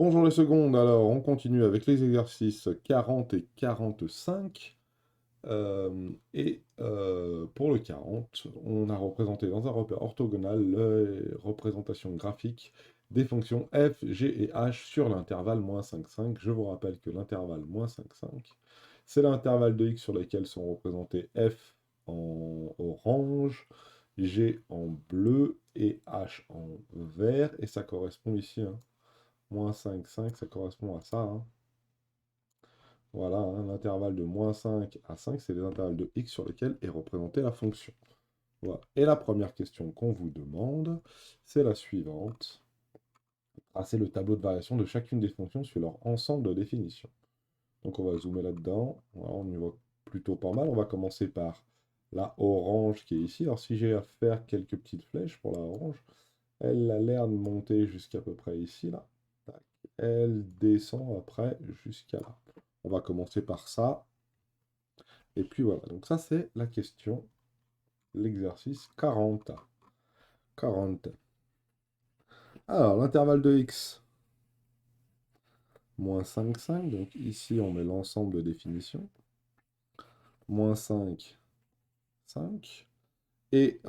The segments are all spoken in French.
Bonjour les secondes, alors on continue avec les exercices 40 et 45. Pour le 40, on a représenté dans un repère orthogonal les représentations graphiques des fonctions f, g et h sur l'intervalle -5, 5. Je vous rappelle que l'intervalle -5, 5, c'est l'intervalle de x sur lequel sont représentés f en orange, g en bleu et h en vert, et ça correspond ici, hein. -5, 5, ça correspond à ça, hein. Voilà, hein, l'intervalle de -5 à 5, c'est les intervalles de x sur lesquels est représentée la fonction. Voilà. Et la première question qu'on vous demande, c'est la suivante. Tracez le tableau de variation de chacune des fonctions sur leur ensemble de définition. Donc on va zoomer là-dedans. Voilà, on y voit plutôt pas mal. On va commencer par la orange qui est ici. Alors si j'ai à faire quelques petites flèches pour la orange, elle a l'air de monter jusqu'à peu près ici, là. Tac. Elle descend après jusqu'à là. On va commencer par ça. Et puis voilà. Donc ça, c'est la question, l'exercice 40. 40. Alors, l'intervalle de x, -5, 5. Donc ici, on met l'ensemble de définition. -5, 5. Et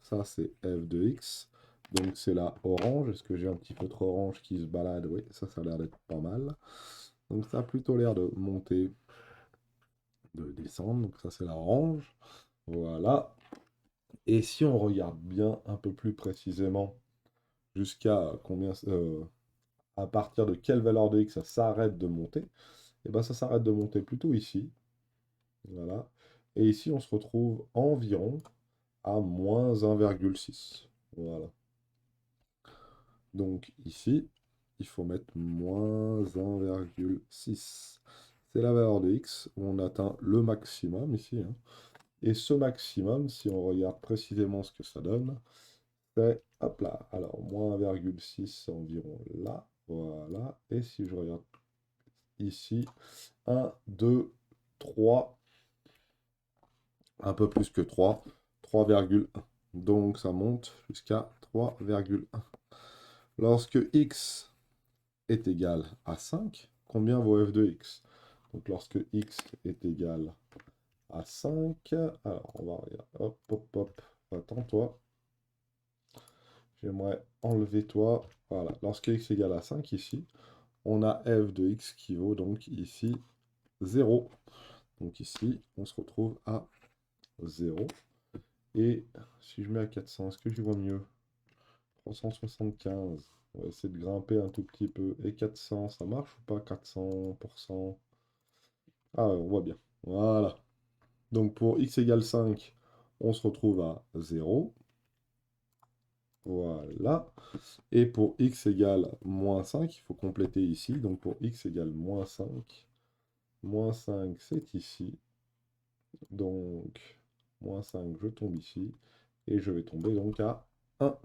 ça, c'est f de x. Donc c'est la orange. Est-ce que j'ai un petit feutre orange qui se balade? Oui, ça a l'air d'être pas mal. Donc ça a plutôt l'air de monter, de descendre. Donc ça, c'est la orange. Voilà. Et si on regarde bien un peu plus précisément jusqu'à combien, à partir de quelle valeur de x ça s'arrête de monter, et ben ça s'arrête de monter plutôt ici. Voilà. Et ici, on se retrouve environ à -1,6. Voilà. Donc ici, il faut mettre -1,6. C'est la valeur de x où on atteint le maximum ici, hein. Et ce maximum, si on regarde précisément ce que ça donne, c'est, hop là, alors -1,6 environ là, voilà. Et si je regarde ici, 1, 2, 3, un peu plus que 3, 3,1. Donc ça monte jusqu'à 3,1. Lorsque x est égal à 5, combien vaut f de x? Donc lorsque x est égal à 5, alors on va regarder, hop, hop, hop, attends toi, j'aimerais enlever toi, voilà, lorsque x est égal à 5 ici, on a f de x qui vaut donc ici 0. Donc ici, on se retrouve à 0. Et si je mets à 400, est-ce que je vois mieux? 375. On va essayer de grimper un tout petit peu. Et 400, ça marche ou pas? 400%. Ah ouais, on voit bien. Voilà. Donc pour x égale 5, on se retrouve à 0. Voilà. Et pour x égale -5, il faut compléter ici. Donc pour x égale -5, -5 c'est ici. Donc -5, je tombe ici. Et je vais tomber donc à 1.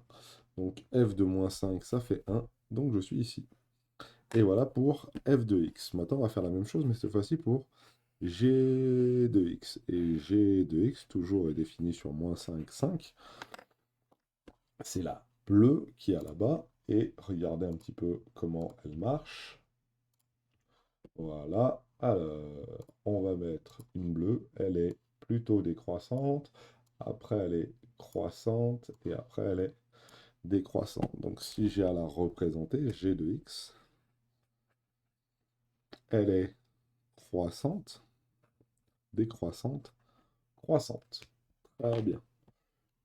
Donc f de -5, ça fait 1. Donc je suis ici. Et voilà pour f de x. Maintenant, on va faire la même chose, mais cette fois-ci pour g de x. Et g de x, toujours est défini sur -5, 5. C'est la bleue qui est là-bas. Et regardez un petit peu comment elle marche. Voilà. Alors, on va mettre une bleue. Elle est plutôt décroissante. Après, elle est croissante. Et après, elle est décroissante. Donc, si j'ai à la représenter, g de x, elle est croissante, décroissante, croissante. Très bien.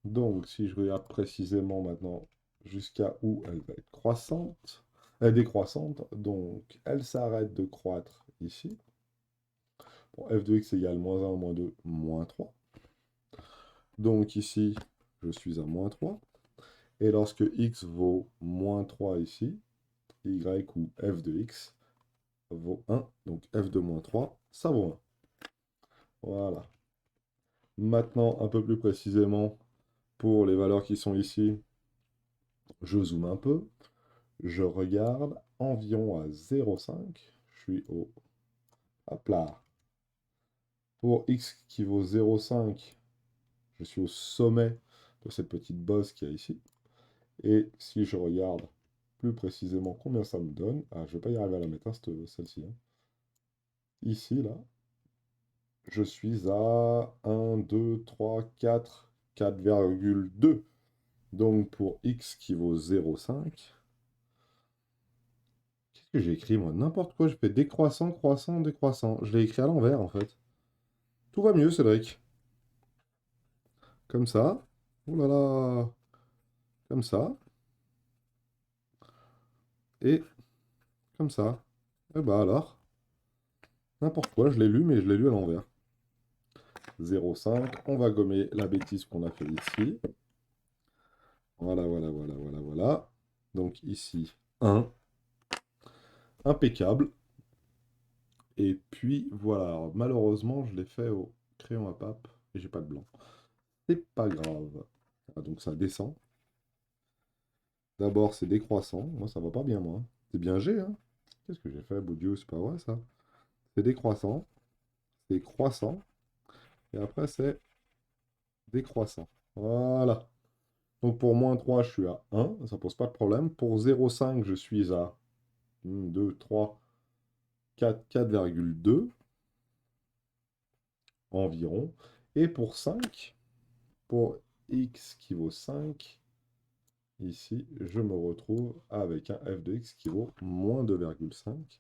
Donc, si je regarde précisément maintenant jusqu'à où elle va être croissante, décroissante, donc elle s'arrête de croître ici. Bon, f de x égale -1, -2, -3. Donc ici, je suis à -3. Et lorsque x vaut -3 ici, y ou f de x vaut 1. Donc f de -3, ça vaut 1. Voilà. Maintenant, un peu plus précisément, pour les valeurs qui sont ici, je zoome un peu. Je regarde environ à 0,5. Je suis au... Hop là. Pour x qui vaut 0,5, je suis au sommet de cette petite bosse qu'il y a ici. Et si je regarde plus précisément combien ça me donne. Ah, je vais pas y arriver à la mettre, hein, celle-ci, hein. Ici, là, je suis à 1, 2, 3, 4, 4,2. Donc pour x qui vaut 0,5, qu'est-ce que j'ai écrit moi? N'importe quoi, je fais décroissant, croissant, décroissant. Je l'ai écrit à l'envers en fait. Tout va mieux, Cédric. Comme ça. Oh là là. Comme ça. Et comme ça. Et bah alors, n'importe quoi, je l'ai lu, mais je l'ai lu à l'envers. 0,5. On va gommer la bêtise qu'on a fait ici. Voilà, voilà, voilà, voilà, voilà. Donc ici, 1. Impeccable. Et puis voilà. Alors, malheureusement, je l'ai fait au crayon à pape et j'ai pas de blanc. C'est pas grave. Ah, donc ça descend. D'abord, c'est décroissant. Moi, ça va pas bien, moi. C'est bien G, hein. Qu'est-ce que j'ai fait, beau Dieu? C'est pas vrai, ça. C'est décroissant. C'est croissant. Et après, c'est décroissant. Voilà. Donc pour -3, je suis à 1. Ça pose pas de problème. Pour 0,5, je suis à 2, 3, 4, 4,2 environ. Et pour 5, pour x qui vaut 5, ici, je me retrouve avec un f de x qui vaut -2,5.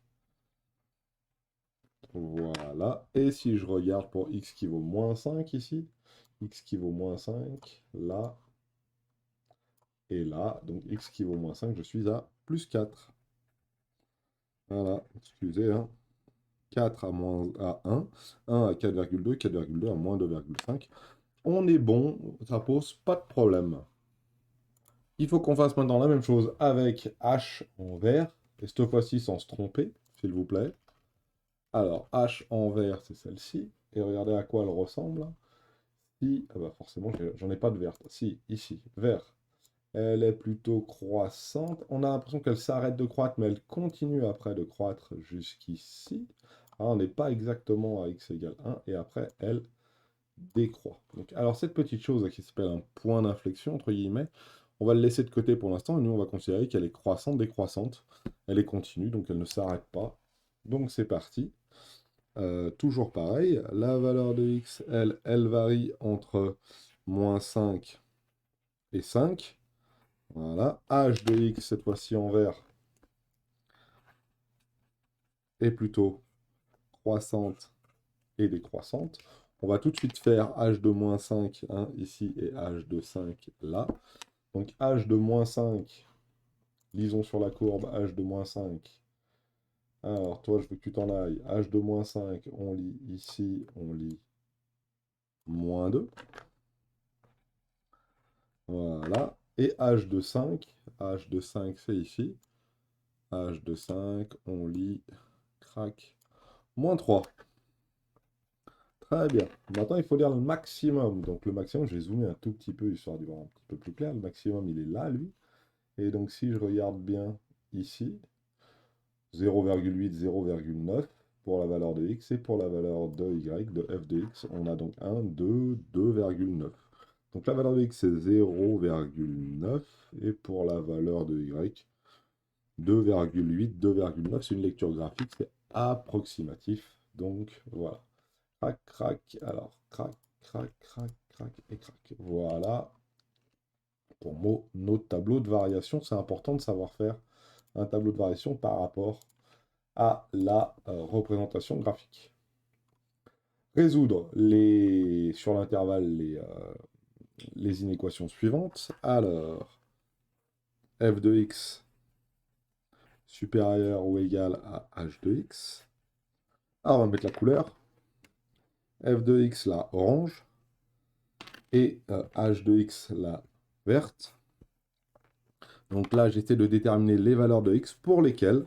Voilà. Et si je regarde pour x qui vaut -5 ici, x qui vaut -5, là et là, donc x qui vaut -5, je suis à +4. Voilà, excusez, hein. 4 à 1, 1 à 4,2, 4,2 à -2,5. On est bon, ça pose pas de problème. Il faut qu'on fasse maintenant la même chose avec h en vert, et cette fois-ci sans se tromper, s'il vous plaît. Alors, h en vert, c'est celle-ci, et regardez à quoi elle ressemble. Si, ah bah forcément, j'en ai pas de verte. Si, ici, vert. Elle est plutôt croissante. On a l'impression qu'elle s'arrête de croître, mais elle continue après de croître jusqu'ici. Ah, on n'est pas exactement à x égale 1, et après, elle décroît. Donc, alors, cette petite chose qui s'appelle un point d'inflexion, entre guillemets, on va le laisser de côté pour l'instant, et nous, on va considérer qu'elle est croissante, décroissante. Elle est continue, donc elle ne s'arrête pas. Donc, c'est parti. Toujours pareil, la valeur de x, elle varie entre -5 et 5. Voilà. H de x, cette fois-ci en vert, est plutôt croissante et décroissante. On va tout de suite faire h de -5 hein, ici et h de 5 là. Donc h de -5, lisons sur la courbe h de -5. Alors toi, je veux que tu t'en ailles. H de -5, on lit ici, on lit -2. Voilà. Et h de 5 c'est ici. H de 5, on lit, crac, -3. Très bien. Maintenant, il faut lire le maximum. Donc, le maximum, je vais zoomer un tout petit peu, histoire d'y voir un petit peu plus clair. Le maximum, il est là, lui. Et donc, si je regarde bien ici, 0,8, 0,9 pour la valeur de x et pour la valeur de y, de f de x, on a donc 1, 2, 2,9. Donc, la valeur de x, c'est 0,9 et pour la valeur de y, 2,8, 2,9. C'est une lecture graphique, c'est approximatif. Donc, voilà. Crac, crac, alors, crac, crac, crac, crac et crac. Voilà pour nos tableaux de variation. C'est important de savoir faire un tableau de variation par rapport à la représentation graphique. Résoudre sur l'intervalle les inéquations suivantes. Alors, f de x supérieur ou égal à h de x. Alors, on va mettre la couleur. F de x, la orange. Et h de x, la verte. Donc là, j'essaie de déterminer les valeurs de x pour lesquelles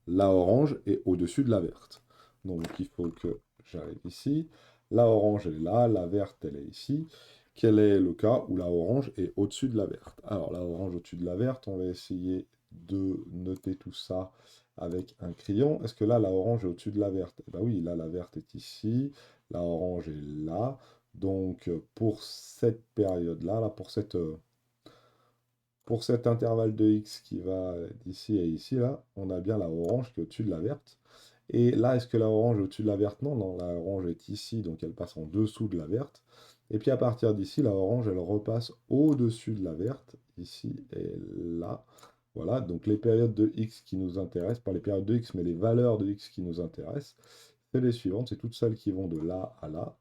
la orange est au-dessus de la verte. Donc il faut que j'arrive ici. La orange, elle est là. La verte, elle est ici. Quel est le cas où la orange est au-dessus de la verte? Alors, la orange au-dessus de la verte, on va essayer de noter tout ça avec un crayon. Est-ce que là, la orange est au-dessus de la verte? Eh bien oui, là, la verte est ici. La orange est là. Donc, pour cette période-là, là, pour cette Pour cet intervalle de x qui va d'ici à ici, là, on a bien la orange qui est au-dessus de la verte. Et là, est-ce que la orange est au-dessus de la verte? Non, non, la orange est ici, donc elle passe en dessous de la verte. Et puis à partir d'ici, la orange, elle repasse au-dessus de la verte, ici et là. Voilà, donc les périodes de x qui nous intéressent, pas les périodes de x, mais les valeurs de x qui nous intéressent, c'est les suivantes, c'est toutes celles qui vont de là à là.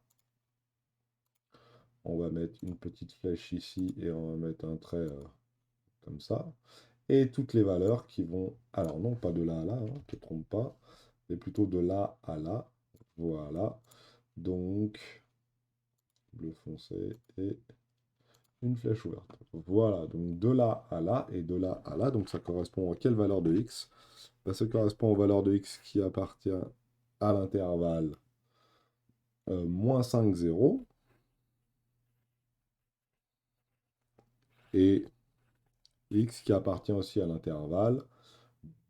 On va mettre une petite flèche ici et on va mettre un trait comme ça. Et toutes les valeurs qui vont, alors non, pas de là à là, ne te trompe pas, mais plutôt de là à là. Voilà, donc bleu foncé et une flèche ouverte. Voilà, donc de là à là et de là à là, donc ça correspond à quelle valeur de x? Ben, ça correspond aux valeurs de x qui appartient à l'intervalle moins 5, 0 et x qui appartient aussi à l'intervalle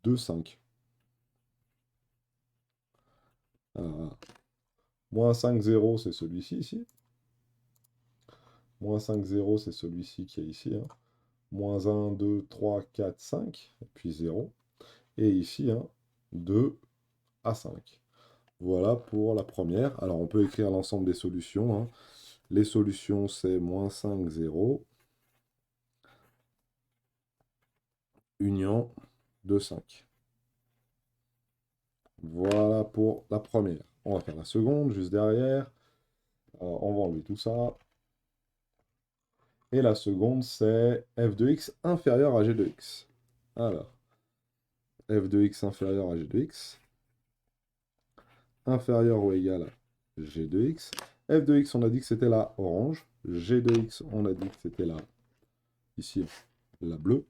2, 5. Alors, moins 5, 0, c'est celui-ci ici. Moins 5, 0, c'est celui-ci qui est ici, hein. Moins 1, 2, 3, 4, 5, et puis 0. Et ici, hein, 2 à 5. Voilà pour la première. Alors, on peut écrire l'ensemble des solutions, hein. Les solutions, c'est moins 5, 0, union 2, 5. Voilà pour la première. On va faire la seconde, juste derrière. On va enlever tout ça. Et la seconde, c'est f de x inférieur à g de x. Alors, f de x inférieur à g de x, inférieur ou égal à g de x. F de x, on a dit que c'était la orange. G de x, on a dit que c'était la, ici, la bleue.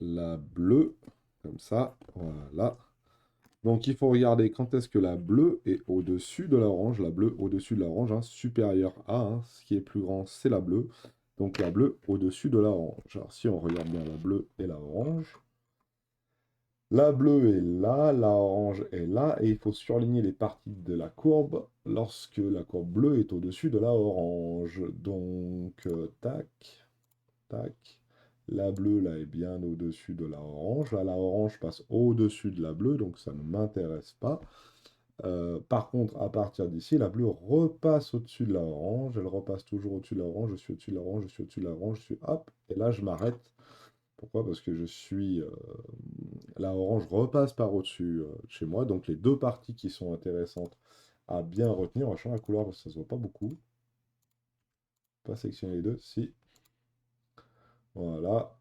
La bleue, comme ça, voilà. Donc il faut regarder quand est-ce que la bleue est au-dessus de la orange. La bleue au-dessus de la orange, hein, supérieure à, hein, ce qui est plus grand, c'est la bleue. Donc la bleue au-dessus de la orange. Alors si on regarde bien la bleue et la orange, la bleue est là, la orange est là, et il faut surligner les parties de la courbe lorsque la courbe bleue est au-dessus de la orange. Donc, tac, tac. La bleue, là, est bien au-dessus de la orange. Là, la orange passe au-dessus de la bleue, donc ça ne m'intéresse pas. Par contre, à partir d'ici, la bleue repasse au-dessus de la orange. Elle repasse toujours au-dessus de la orange. Je suis au-dessus de la orange, je suis au-dessus de la orange, je suis... Hop, et là, je m'arrête. Pourquoi? Parce que je suis... la orange repasse par au-dessus de chez moi. Donc, les deux parties qui sont intéressantes à bien retenir. On va changer la couleur parce que ça se voit pas beaucoup. Pas sectionner les deux. Si. Voilà.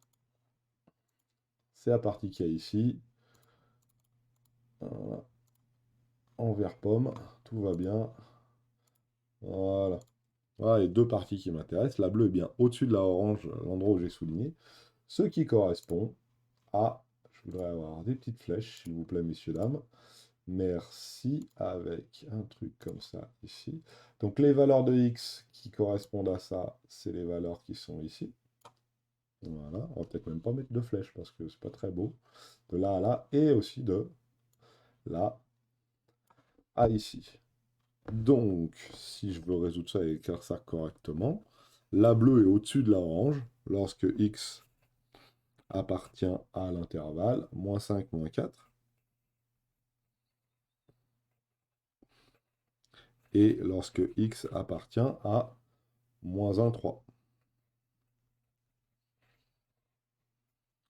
C'est la partie qu'il y a ici. Voilà. En vert pomme, tout va bien. Voilà. Voilà les deux parties qui m'intéressent. La bleue est bien au-dessus de la orange, l'endroit où j'ai souligné. Ce qui correspond à... Je voudrais avoir des petites flèches, s'il vous plaît, messieurs, dames. Merci, avec un truc comme ça ici. Donc les valeurs de x qui correspondent à ça, c'est les valeurs qui sont ici. Voilà, on va peut-être même pas mettre de flèches parce que c'est pas très beau. De là à là, et aussi de là à ici. Donc, si je veux résoudre ça et écrire ça correctement, la bleue est au-dessus de la orange lorsque x appartient à l'intervalle moins 5, moins 4. Et lorsque x appartient à moins 1, 3.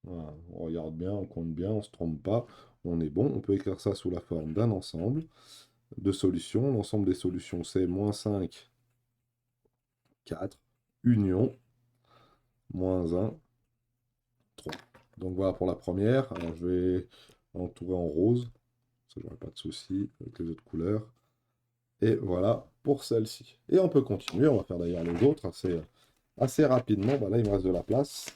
Voilà, on regarde bien, on compte bien, on ne se trompe pas, on est bon. On peut écrire ça sous la forme d'un ensemble de solutions. L'ensemble des solutions, c'est moins 5, 4, union, moins 1, 3. Donc voilà pour la première. Alors je vais l'entourer en rose, ça j'aurai pas de souci avec les autres couleurs. Et voilà pour celle-ci. Et on peut continuer, on va faire d'ailleurs les autres assez rapidement. Bah là, il me reste de la place.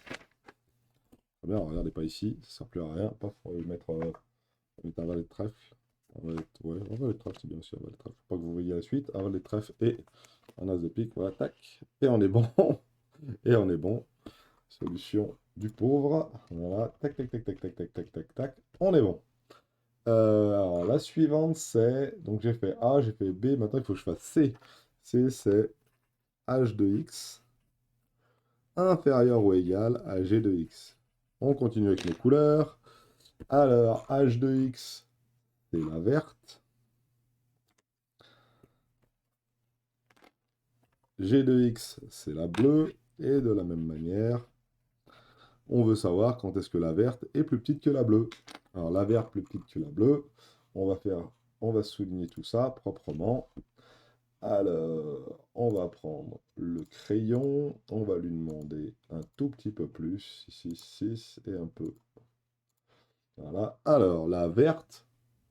Très bien, regardez pas ici, ça ne sert plus à rien. Paf, on va mettre un valet de trèfle. Ouais, un valet de trèfle, c'est bien aussi un valet de trèfle. Faut pas que vous voyez la suite. Un valet de trèfle et un as de pique. Voilà, tac. Et on est bon. Et on est bon. Solution du pauvre. Voilà, tac, tac, tac, tac, tac, tac, tac, tac, tac. On est bon. Alors, la suivante, c'est... Donc, j'ai fait A, j'ai fait B. Maintenant, il faut que je fasse C. C, c'est H de X inférieur ou égal à g de x. On continue avec les couleurs. Alors, h de x, c'est la verte. G de x, c'est la bleue. Et de la même manière, on veut savoir quand est-ce que la verte est plus petite que la bleue. Alors, la verte plus petite que la bleue, on va souligner tout ça proprement. Alors, on va prendre le crayon, on va lui demander un tout petit peu plus, 6, 6, et un peu. Voilà. Alors, la verte,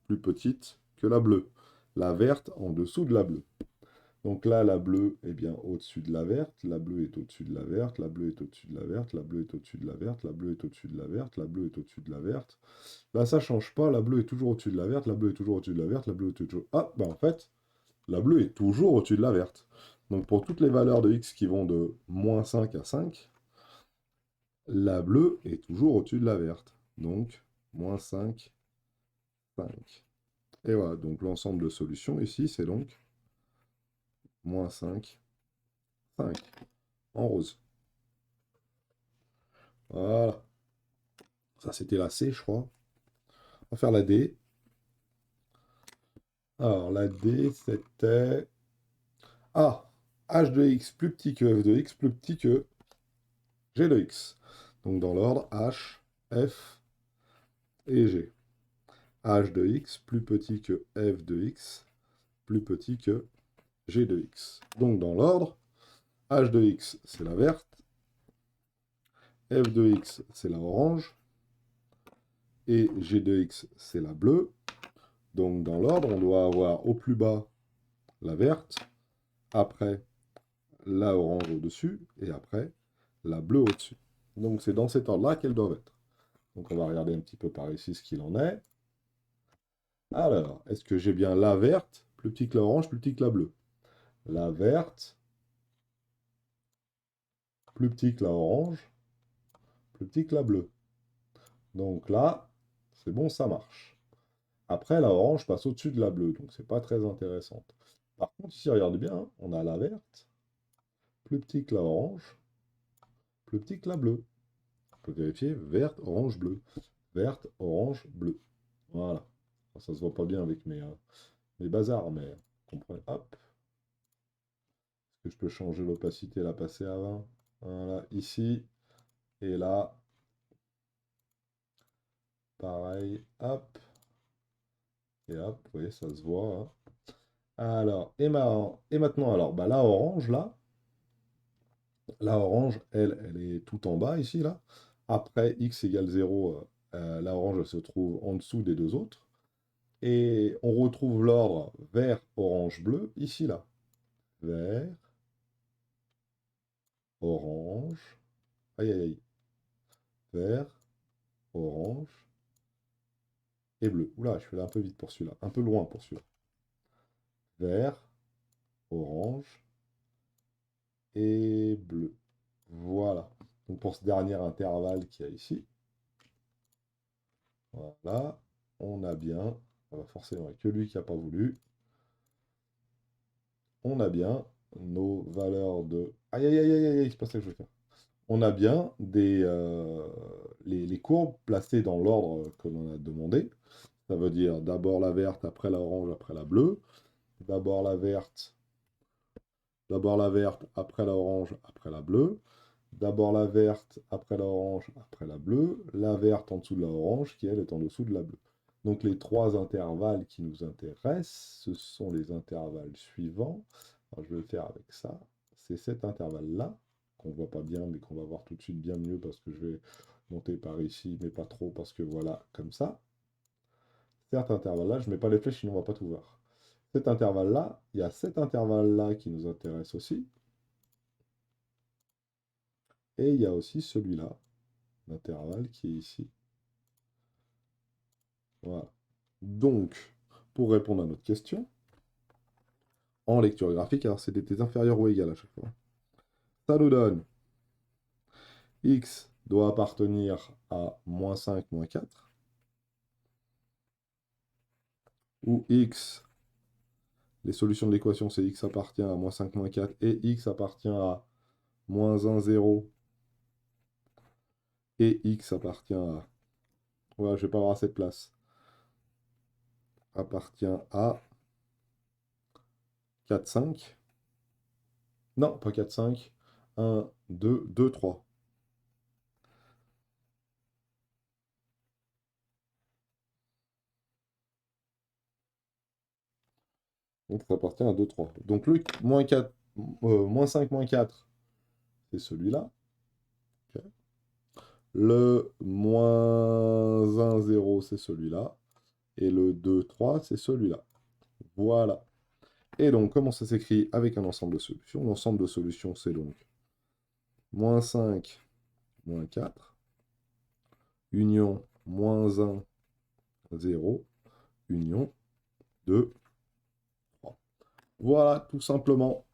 plus petite que la bleue. La verte en dessous de la bleue. Donc là, la bleue est bien au-dessus de la verte, la bleue est au-dessus de la verte, la bleue est au-dessus de la verte, la bleue est au-dessus de la verte, la bleue est au-dessus de la verte, la bleue est au-dessus de la verte. Là, ça change pas, la bleue est toujours au-dessus de la verte, la bleue est toujours au-dessus de la verte, la bleue est toujours... Ah, bah en fait, la bleue est toujours au-dessus de la verte. Donc pour toutes les valeurs de x qui vont de -5 à 5, la bleue est toujours au-dessus de la verte. Donc, -5, 5. Et voilà, donc l'ensemble de solutions ici, c'est donc -5, 5, en rose. Voilà. Ça, c'était la C, je crois. On va faire la D. Alors, la D, c'était... Ah, h de x plus petit que f de x plus petit que g de x. Donc, dans l'ordre, h, f et g. H de x plus petit que f de x plus petit que g de x. Donc, dans l'ordre, h de x, c'est la verte. F de x, c'est la orange. Et g de x, c'est la bleue. Donc, dans l'ordre, on doit avoir au plus bas la verte. Après, la orange au-dessus, et après, la bleue au-dessus. Donc c'est dans cet ordre-là qu'elles doivent être. Donc on va regarder un petit peu par ici ce qu'il en est. Alors, est-ce que j'ai bien la verte, plus petit que la orange, plus petit que la bleue? La verte, plus petit que la orange, plus petit que la bleue. Donc là, c'est bon, ça marche. Après, la orange passe au-dessus de la bleue, donc c'est pas très intéressant. Par contre, ici, regardez bien, hein, on a la verte, plus petit que la orange, plus petit que la bleue. On peut vérifier verte, orange, bleu. Verte, orange, bleu. Voilà. Alors, ça se voit pas bien avec mes bazars, mais comprenez. Hop. Est-ce que je peux changer l'opacité, la passer à 20? Voilà, ici. Et là, pareil. Hop. Et hop, vous voyez, ça se voit, hein. Alors, et maintenant, alors, bah, la orange, là, la orange, elle est tout en bas, ici, là. Après x égale 0, la orange, elle se trouve en dessous des deux autres. Et on retrouve l'ordre vert, orange, bleu, ici, là. Vert, orange, aïe aïe aïe, vert, orange et bleu. Oula, je suis allé un peu vite pour celui-là, un peu loin pour celui-là. Vert, orange et bleu. Voilà. Donc pour ce dernier intervalle qu'il y a ici, voilà, on a bien, forcément, que lui qui n'a pas voulu, on a bien nos valeurs de... Aïe aïe aïe aïe aïe, c'est pas ça que je veux faire. On a bien les courbes placées dans l'ordre que l'on a demandé. Ça veut dire d'abord la verte, après la orange, après la bleue. D'abord la verte, après la orange, après la bleue. D'abord la verte, après la orange, après la bleue. La verte en dessous de la orange, qui elle est en dessous de la bleue. Donc les trois intervalles qui nous intéressent, ce sont les intervalles suivants. Alors, je vais le faire avec ça. C'est cet intervalle-là, qu'on ne voit pas bien, mais qu'on va voir tout de suite bien mieux parce que je vais monter par ici, mais pas trop parce que voilà, comme ça. Cet intervalle-là, je ne mets pas les flèches, sinon on ne va pas tout voir. Cet intervalle-là, il y a cet intervalle-là qui nous intéresse aussi. Et il y a aussi celui-là, l'intervalle qui est ici. Voilà. Donc, pour répondre à notre question, en lecture graphique, alors c'est des inférieurs ou égal à chaque fois. Ça nous donne x doit appartenir à -5, -4, où x, les solutions de l'équation, c'est x appartient à -5, -4, et x appartient à -1, 0, et x appartient à... Ouais, je vais pas avoir assez de place. Appartient à 4, 5. Non, pas 4, 5. 1, 2, 2, 3. Donc ça appartient à 2, 3. Donc le moins 4, moins 5, moins 4, c'est celui-là. Ok. Le moins 1, 0, c'est celui-là. Et le 2, 3, c'est celui-là. Voilà. Et donc, comment ça s'écrit avec un ensemble de solutions? L'ensemble de solutions, c'est donc moins 5, moins 4, union moins 1, 0, union 2, 3. Voilà, tout simplement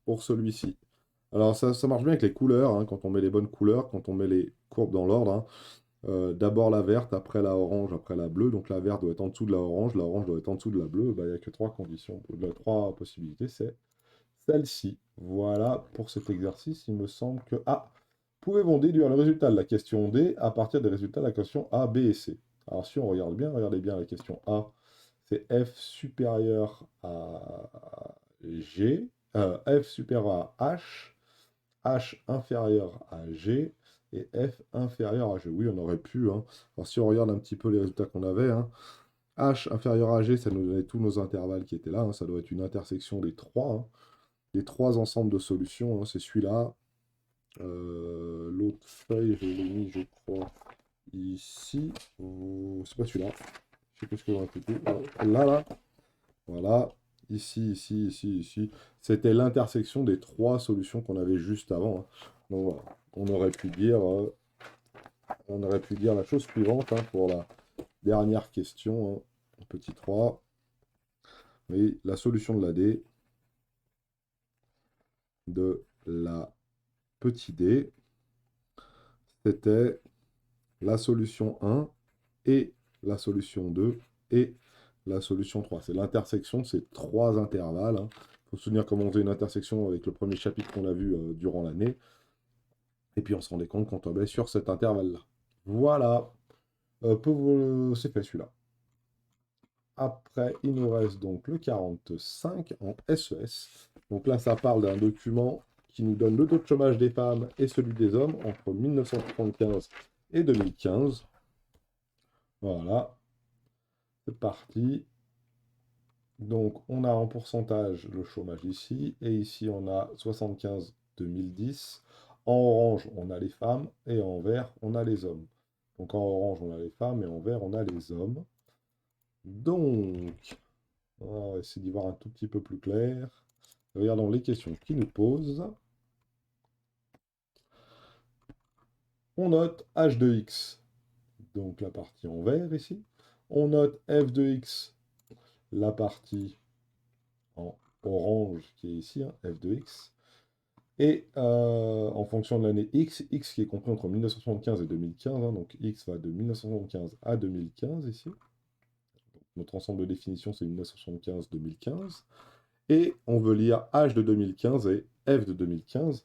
pour celui-ci. Alors, ça marche bien avec les couleurs, hein, quand on met les bonnes couleurs, quand on met les courbes dans l'ordre, hein. D'abord la verte, après la orange, après la bleue. Donc la verte doit être en dessous de la orange doit être en dessous de la bleue. Bah, il n'y a que trois conditions, trois possibilités, c'est celle-ci. Voilà pour cet exercice. Il me semble que... Ah, pouvez-vous déduire le résultat de la question D à partir des résultats de la question A, B et C? Alors si on regarde bien, regardez bien la question A, c'est F supérieur à G, F supérieur à H, H inférieur à G et F inférieur à G. Oui, on aurait pu, hein. Alors si on regarde un petit peu les résultats qu'on avait, hein, H inférieur à G, ça nous donnait tous nos intervalles qui étaient là, hein. Ça doit être une intersection des trois, hein, des trois ensembles de solutions, hein. C'est celui-là. L'autre feuille, je l'ai mis, je crois, ici. C'est pas celui-là. Je sais plus ce que j'en ai appliqué. Là, là. Voilà. Ici, ici, ici, ici. C'était l'intersection des trois solutions qu'on avait juste avant, hein. Donc voilà. On aurait pu dire la chose suivante, hein, pour la dernière question, hein, petit 3. Oui, la solution de la D, de la petit d, c'était la solution 1 et la solution 2 et la solution 3. C'est l'intersection de ces trois intervalles, hein. Il faut se souvenir comment on faisait une intersection avec le premier chapitre qu'on a vu durant l'année. Et puis on se rendait compte qu'on tombait sur cet intervalle-là. Voilà. C'est fait celui-là. Après, il nous reste donc le 45 en SES. Donc là, ça parle d'un document qui nous donne le taux de chômage des femmes et celui des hommes entre 1975 et 2015. Voilà, c'est parti. Donc, on a en pourcentage le chômage ici, et ici, on a 75-2010. En orange, on a les femmes, et en vert, on a les hommes. Donc, en orange, on a les femmes, et en vert, on a les hommes. Donc, on va essayer d'y voir un tout petit peu plus clair. Regardons les questions qu'ils nous posent. On note h de x, donc la partie en vert ici. On note f de x, la partie en orange qui est ici, hein, f de x. Et en fonction de l'année x, x qui est compris entre 1975 et 2015, hein, donc x va de 1975 à 2015 ici. Notre ensemble de définition, c'est 1975-2015. Et on veut lire h de 2015 et f de 2015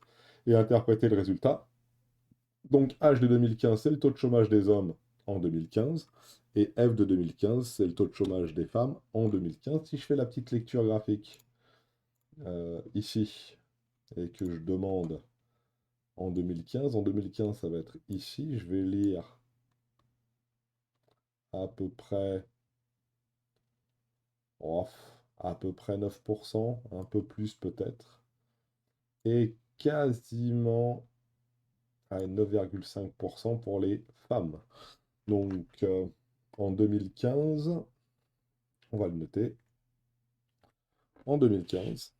et interpréter le résultat. Donc h de 2015, c'est le taux de chômage des hommes en 2015. Et f de 2015, c'est le taux de chômage des femmes en 2015. Si je fais la petite lecture graphique ici, et que je demande en 2015, ça va être ici. Je vais lire à peu près, oh, à peu près 9%, un peu plus peut-être, et quasiment à 9,5% pour les femmes. Donc en 2015, on va le noter, en 2015,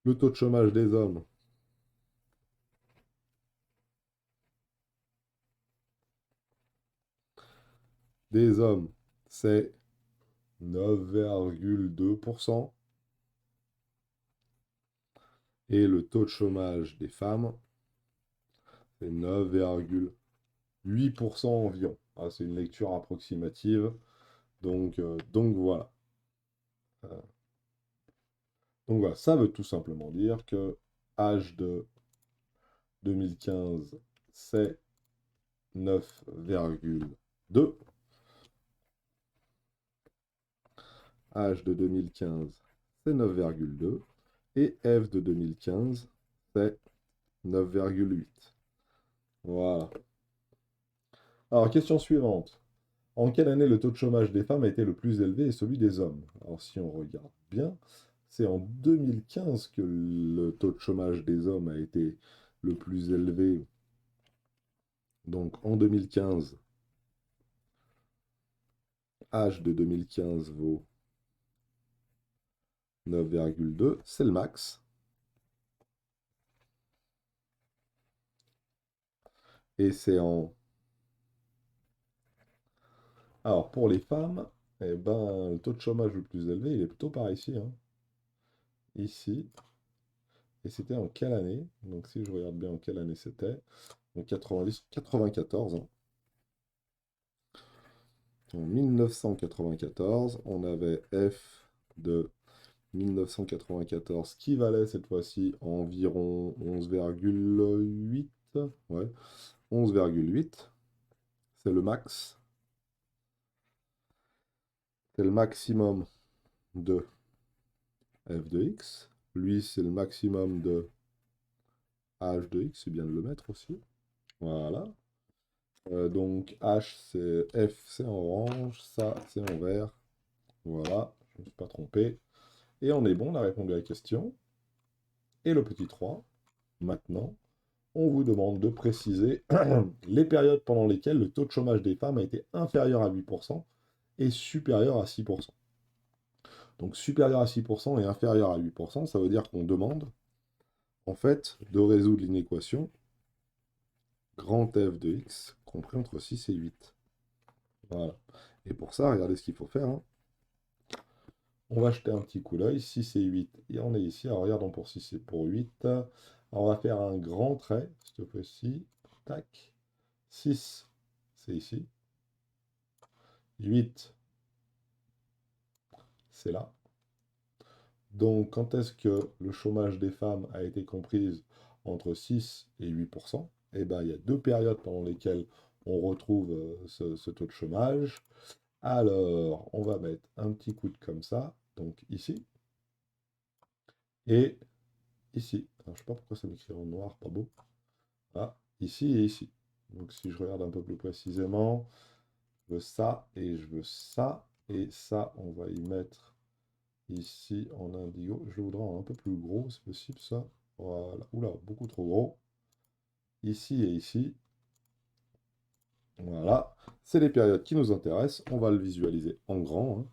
le taux de chômage des hommes, c'est 9,2%. Et le taux de chômage des femmes, c'est 9,8% environ. Ah, c'est une lecture approximative. Donc voilà. Donc voilà, ça veut tout simplement dire que âge de 2015, c'est 9,2. H de 2015, c'est 9,2. Et F de 2015, c'est 9,8. Voilà. Alors, question suivante. En quelle année le taux de chômage des femmes a été le plus élevé et celui des hommes? Alors, si on regarde bien, c'est en 2015 que le taux de chômage des hommes a été le plus élevé. Donc, en 2015, H de 2015 vaut 9,2. C'est le max. Et c'est en... Alors, pour les femmes, eh ben, le taux de chômage le plus élevé, il est plutôt par ici, hein. Ici. Et c'était en quelle année? Donc, si je regarde bien en quelle année c'était, en 90, 94, hein. En 1994, on avait F de 1994 qui valait cette fois-ci environ 11,8. Ouais, 11,8. C'est le max. C'est le maximum de f de x. Lui, c'est le maximum de h de x, c'est bien de le mettre aussi. Voilà. Donc h, c'est f, c'est en orange, ça, c'est en vert. Voilà, je ne me suis pas trompé. Et on est bon, on a répondu à la question. Et le petit 3, maintenant, on vous demande de préciser les périodes pendant lesquelles le taux de chômage des femmes a été inférieur à 8% et supérieur à 6%. Donc supérieur à 6% et inférieur à 8%, ça veut dire qu'on demande en fait de résoudre l'inéquation grand f de x compris entre 6 et 8. Voilà. Et pour ça, regardez ce qu'il faut faire, hein. On va jeter un petit coup d'œil. 6 et 8, et on est ici. Alors regardons pour 6 et pour 8. Alors, on va faire un grand trait, cette fois-ci. Tac. 6, c'est ici. 8, c'est là. Donc, quand est-ce que le chômage des femmes a été comprise entre 6 et 8%? Eh bien, il y a deux périodes pendant lesquelles on retrouve ce taux de chômage. Alors, on va mettre un petit coup de comme ça, donc ici, et ici. Alors, je ne sais pas pourquoi ça m'écrit en noir, pas beau. Ah, ici et ici. Donc, si je regarde un peu plus précisément, je veux ça et je veux ça. Et ça, on va y mettre ici en indigo. Je le voudrais un peu plus gros, c'est possible ça. Voilà. Oula, beaucoup trop gros. Ici et ici. Voilà. C'est les périodes qui nous intéressent. On va le visualiser en grand, hein,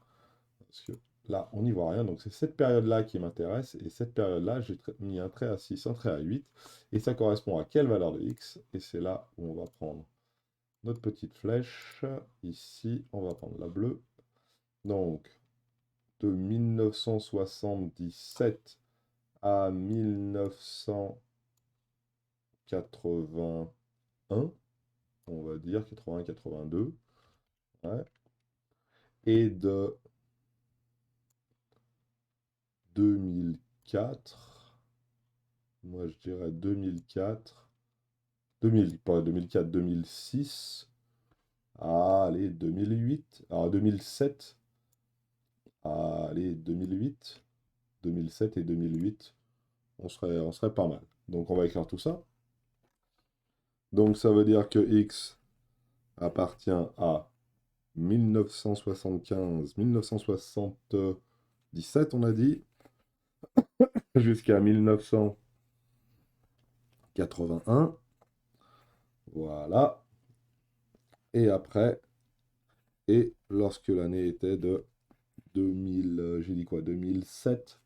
parce que là, on n'y voit rien. Donc, c'est cette période-là qui m'intéresse. Et cette période-là, j'ai mis un trait à 6, un trait à 8. Et ça correspond à quelle valeur de x? Et c'est là où on va prendre notre petite flèche. Ici, on va prendre la bleue. Donc, de 1977 à 1981, on va dire 80-82, ouais. Et de 2004, moi je dirais 2004, 2000, pas 2004, 2006, allez 2008, alors 2007, allez 2008, 2007 et 2008, on serait pas mal. Donc on va écrire tout ça. Donc ça veut dire que x appartient à 1975, 1977, on a dit, jusqu'à 1981. Voilà. Et après, et lorsque l'année était de 2000, j'ai dit quoi, 2007,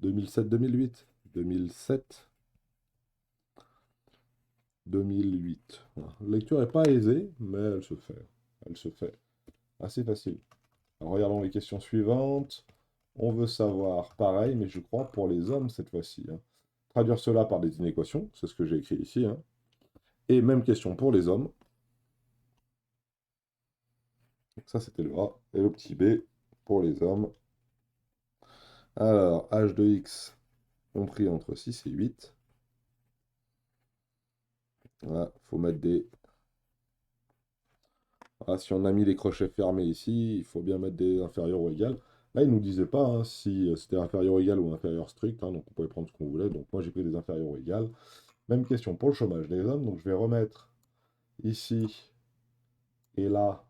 2007, 2008, 2007, 2008. Voilà. La lecture n'est pas aisée, mais elle se fait. Elle se fait assez facile. Alors, regardons les questions suivantes. On veut savoir, pareil, mais je crois pour les hommes cette fois-ci, hein. Traduire cela par des inéquations, c'est ce que j'ai écrit ici, hein. Et même question pour les hommes. Donc ça, c'était le A. Et le petit B pour les hommes. Alors, h de x compris entre 6 et 8. Voilà, faut mettre des... Ah, si on a mis les crochets fermés ici, il faut bien mettre des inférieurs ou égales. Là, il ne nous disait pas hein, si c'était inférieur ou égal ou inférieur strict, hein, donc on pouvait prendre ce qu'on voulait. Donc moi, j'ai pris des inférieurs ou égales. Même question pour le chômage des hommes. Donc je vais remettre ici et là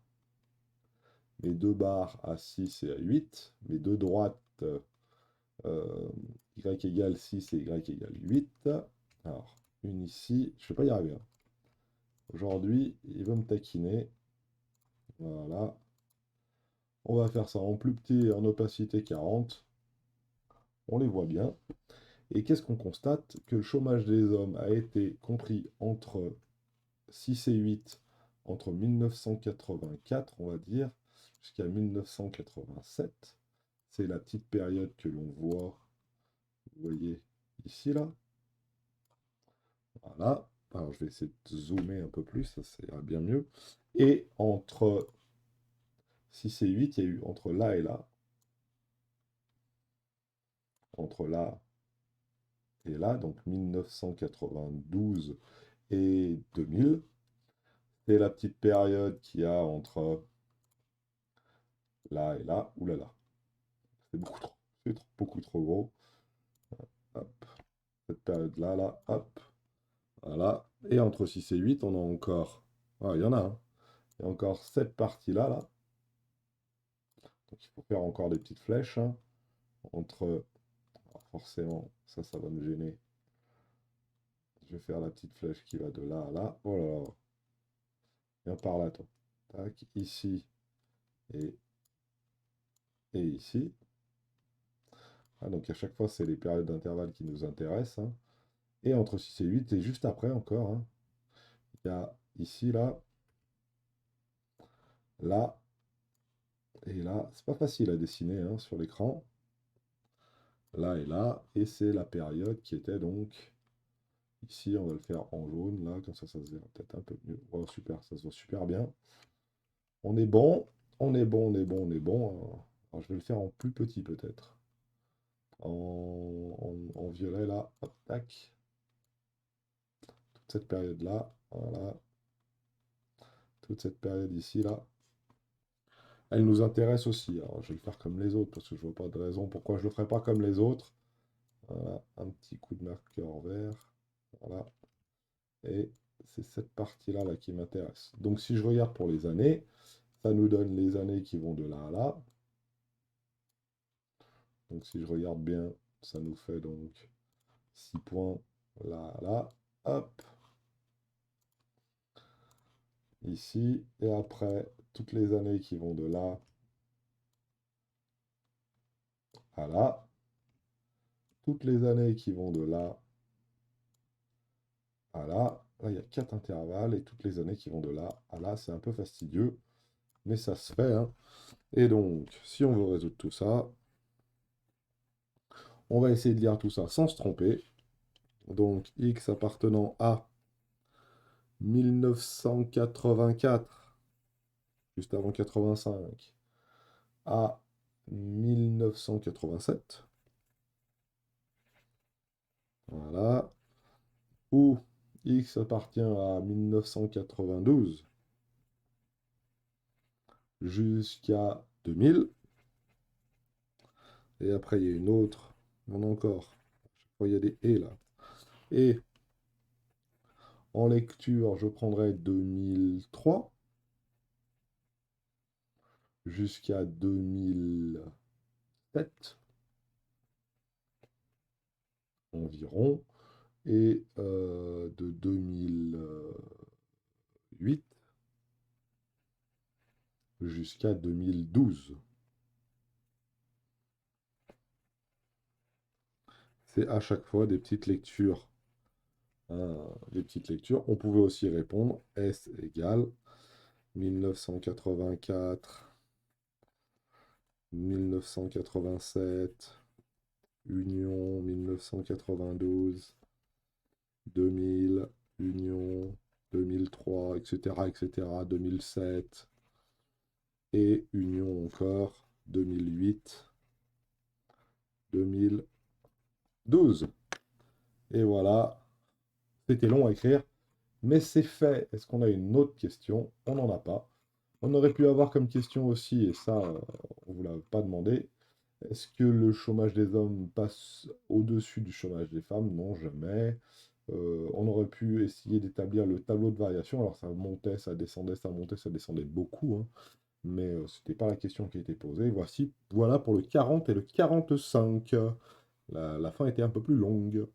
mes deux barres à 6 et à 8. Mes deux droites, y égale 6 et y égale 8. Alors, une ici. Je ne vais pas y arriver, hein. Aujourd'hui, il veut me taquiner. Voilà. On va faire ça en plus petit, en opacité 40. On les voit bien. Et qu'est-ce qu'on constate? Que le chômage des hommes a été compris entre 6 et 8, entre 1984, on va dire, jusqu'à 1987. C'est la petite période que l'on voit, vous voyez, ici, là. Voilà. Alors, je vais essayer de zoomer un peu plus, ça ira bien mieux. Et entre 6 et 8, il y a eu entre là et là, entre là et là, donc 1992 et 2000. C'est la petite période qu'il y a entre là et là. Ouh là là, c'est beaucoup trop. Beaucoup trop gros. Hop. Cette période-là, là, hop. Voilà. Et entre 6 et 8, on a encore. Ah, il y en a, hein. Il y a encore cette partie-là, là. Donc il faut faire encore des petites flèches, hein, entre. Alors, forcément, ça va me gêner. Je vais faire la petite flèche qui va de là à là. Oh là là. Viens par là, toi. Tac, ici et, et ici. Ah, donc à chaque fois, c'est les périodes d'intervalle qui nous intéressent, hein. Et entre 6 et 8, et juste après encore, hein, il y a ici, là, là, et là. C'est pas facile à dessiner hein, sur l'écran. Là et là. Et c'est la période qui était donc ici. On va le faire en jaune, là, comme ça se verra peut-être un peu mieux. Oh, super, ça se voit super bien. On est bon, on est bon, on est bon, on est bon. Alors, je vais le faire en plus petit peut-être. En violet, là, hop, tac. Toute cette période-là, voilà. Toute cette période ici, là. Elle nous intéresse aussi. Alors, je vais le faire comme les autres parce que je vois pas de raison pourquoi je le ferais pas comme les autres. Voilà, un petit coup de marqueur vert. Voilà. Et c'est cette partie-là là, qui m'intéresse. Donc si je regarde pour les années, ça nous donne les années qui vont de là à là. Donc si je regarde bien, ça nous fait donc 6 points là à là. Hop, ici. Et après, toutes les années qui vont de là à là. Toutes les années qui vont de là à là. Là, il y a 4 intervalles et toutes les années qui vont de là à là. C'est un peu fastidieux, mais ça se fait, hein. Et donc, si on veut résoudre tout ça, on va essayer de lire tout ça sans se tromper. Donc, x appartenant à 1984, juste avant 85, à 1987. Voilà. Ou x appartient à 1992 jusqu'à 2000. Et après, il y a une autre. On a encore. Chaque fois, il y a des et là. Et en lecture, je prendrai 2003 jusqu'à 2007 environ. Et de 2008 jusqu'à 2012. C'est à chaque fois des petites lectures, hein, des petites lectures. On pouvait aussi répondre S égale 1984, 1987, Union 1992, 2000, Union 2003, etc., etc., 2007, et Union encore 2008, 2012. Et voilà, c'était long à écrire, mais c'est fait. Est-ce qu'on a une autre question? On n'en a pas. On aurait pu avoir comme question aussi, et ça, on ne vous l'a pas demandé, est-ce que le chômage des hommes passe au-dessus du chômage des femmes? Non, jamais. On aurait pu essayer d'établir le tableau de variation. Alors ça montait, ça descendait, ça montait, ça descendait beaucoup, hein, mais ce n'était pas la question qui était posée. Voilà pour le 40 et le 45. La fin était un peu plus longue.